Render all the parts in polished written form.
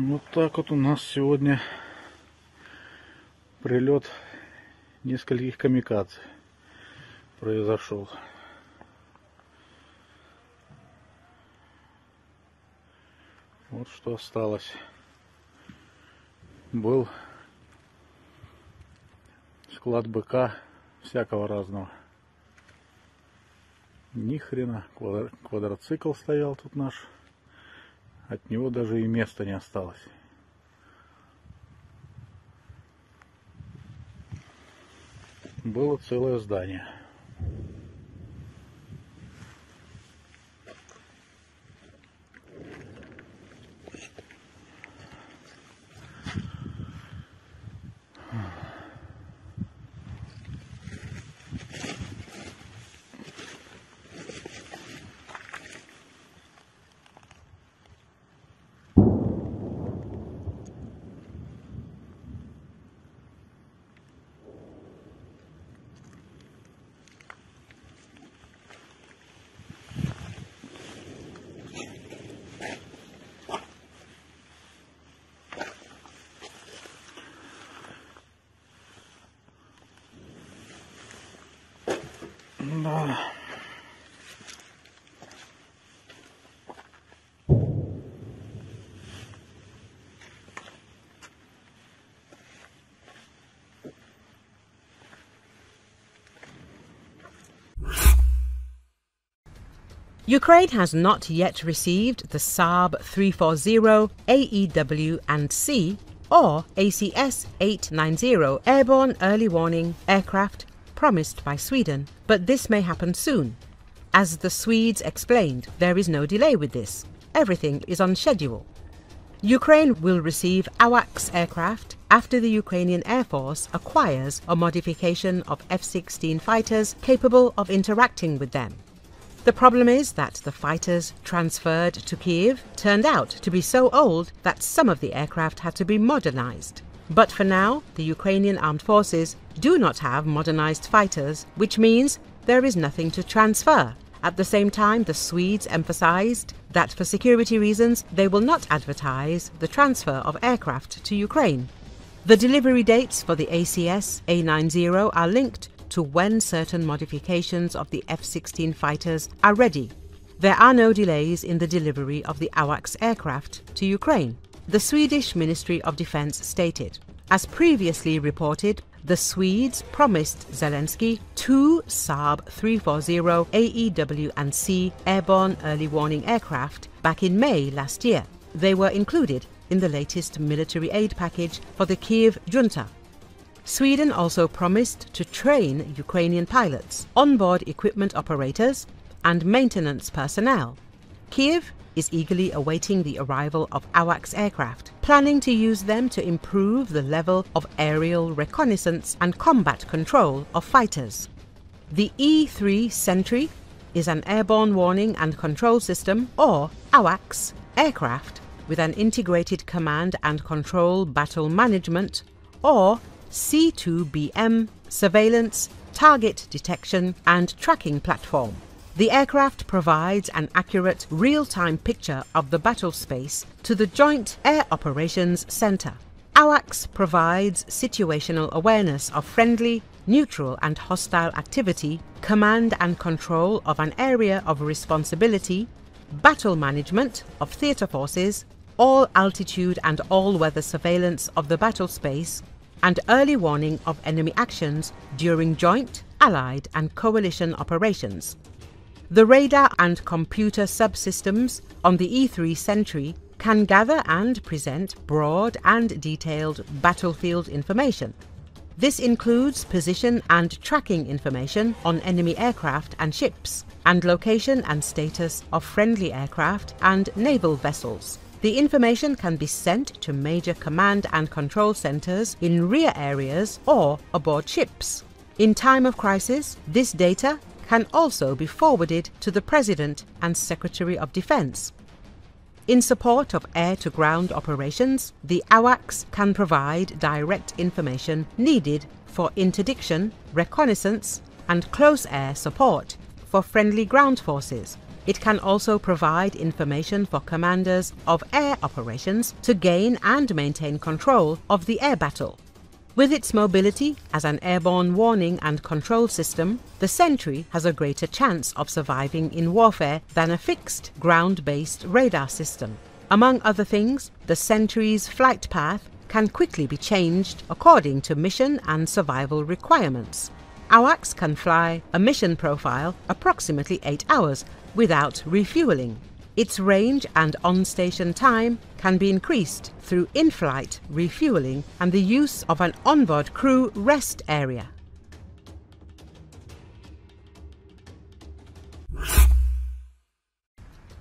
Вот так вот у нас сегодня прилет нескольких камикадзе произошел. Вот что осталось. Был склад БК всякого разного. Ни хрена. Квадроцикл стоял тут наш. От него даже и места не осталось. Было целое здание. Да. Ukraine has not yet received the Saab 340 AEW and C or ACS 890 airborne early warning aircraft promised by Sweden, but this may happen soon. As the Swedes explained, there is no delay with this. Everything is on schedule. Ukraine will receive AWACS aircraft after the Ukrainian Air Force acquires a modification of F-16 fighters capable of interacting with them. The problem is that the fighters transferred to Kiev turned out to be so old that some of the aircraft had to be modernized. But for now, the Ukrainian armed forces do not have modernized fighters, which means there is nothing to transfer. At the same time, the Swedes emphasized that for security reasons, they will not advertise the transfer of aircraft to Ukraine. The delivery dates for the ACS A90 are linked to when certain modifications of the F-16 fighters are ready. There are no delays in the delivery of the AWACS aircraft to Ukraine, the Swedish Ministry of Defense stated. As previously reported, the Swedes promised Zelenski 2 Saab 340 AEW and C airborne early warning aircraft back in May last year. They were included in the latest military aid package for the Kiev junta. Sweden also promised to train Ukrainian pilots, onboard equipment operators, and maintenance personnel. Kiev is eagerly awaiting the arrival of AWACS aircraft, planning to use them to improve the level of aerial reconnaissance and combat control of fighters. The E-3 Sentry is an airborne warning and control system, or AWACS, aircraft with an integrated command and control battle management, or C2BM surveillance, target detection and tracking platform. The aircraft provides an accurate real-time picture of the battle space to the Joint Air Operations Center. AWACS provides situational awareness of friendly, neutral and hostile activity, command and control of an area of responsibility, battle management of theatre forces, all altitude and all-weather surveillance of the battle space, and early warning of enemy actions during joint, allied and coalition operations. The radar and computer subsystems on the E-3 Sentry can gather and present broad and detailed battlefield information. This includes position and tracking information on enemy aircraft and ships, and location and status of friendly aircraft and naval vessels. The information can be sent to major command and control centers in rear areas or aboard ships. In time of crisis, this data can also be forwarded to the President and Secretary of Defense. In support of air-to-ground operations, the AWACS can provide direct information needed for interdiction, reconnaissance and close air support for friendly ground forces. It can also provide information for commanders of air operations to gain and maintain control of the air battle. With its mobility as an airborne warning and control system, the Sentry has a greater chance of surviving in warfare than a fixed ground-based radar system. Among other things, the Sentry's flight path can quickly be changed according to mission and survival requirements. AWACS can fly a mission profile approximately 8 hours without refueling. Its range and on-station time can be increased through in-flight refueling and the use of an onboard crew rest area.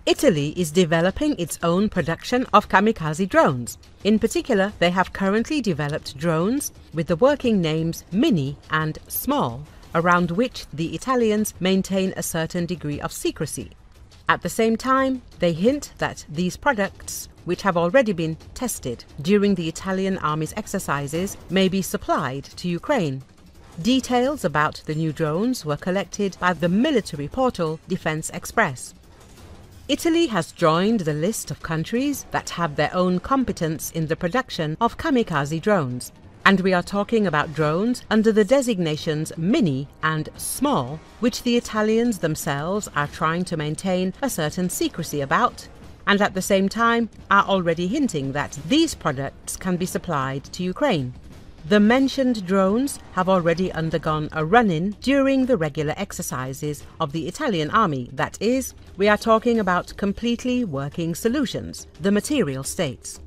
Italy is developing its own production of kamikaze drones. In particular, they have currently developed drones with the working names Mini and Small, around which the Italians maintain a certain degree of secrecy. At the same time, they hint that these products, which have already been tested during the Italian army's exercises, may be supplied to Ukraine. Details about the new drones were collected by the military portal Defense Express. Italy has joined the list of countries that have their own competence in the production of kamikaze drones. And we are talking about drones under the designations Mini and Small, which the Italians themselves are trying to maintain a certain secrecy about, and at the same time are already hinting that these products can be supplied to Ukraine. The mentioned drones have already undergone a run-in during the regular exercises of the Italian army. That is, we are talking about completely working solutions, the material states.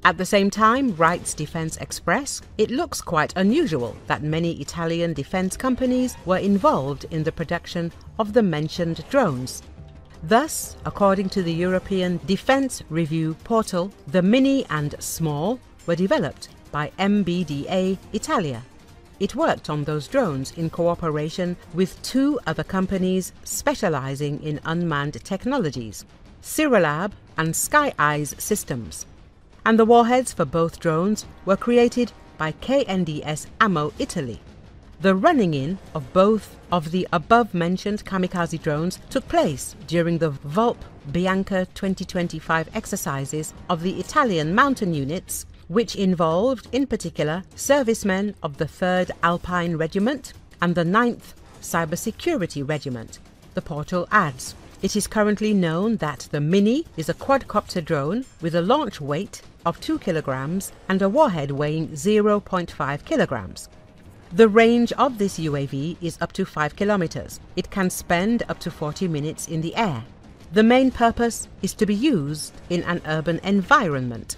At the same time, writes Defense Express, it looks quite unusual that many Italian defense companies were involved in the production of the mentioned drones. Thus, according to the European Defense Review portal, the Mini and Small were developed by MBDA Italia. It worked on those drones in cooperation with 2 other companies specializing in unmanned technologies, Cirolab and Sky Eyes Systems. And the warheads for both drones were created by KNDS Ammo Italy. The running-in of both of the above-mentioned kamikaze drones took place during the Volp Bianca 2025 exercises of the Italian mountain units, which involved, in particular, servicemen of the 3rd Alpine Regiment and the 9th Cybersecurity Regiment. The portal adds, it is currently known that the Mini is a quadcopter drone with a launch weight of 2 kilograms and a warhead weighing 0.5 kilograms. The range of this UAV is up to 5 kilometers. It can spend up to 40 minutes in the air. The main purpose is to be used in an urban environment.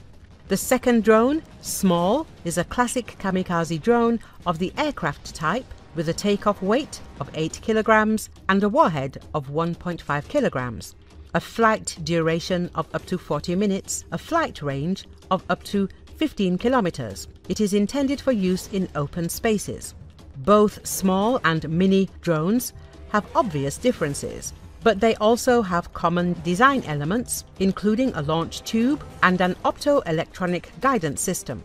The second drone, Small, is a classic kamikaze drone of the aircraft type with a takeoff weight of 8 kilograms and a warhead of 1.5 kilograms, a flight duration of up to 40 minutes, a flight range of up to 15 kilometers. It is intended for use in open spaces. Both Small and Mini drones have obvious differences, but they also have common design elements, including a launch tube and an optoelectronic guidance system.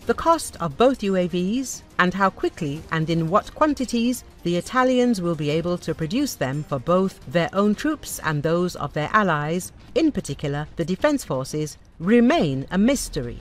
The cost of both UAVs and how quickly and in what quantities the Italians will be able to produce them for both their own troops and those of their allies, in particular the defense forces, remain a mystery.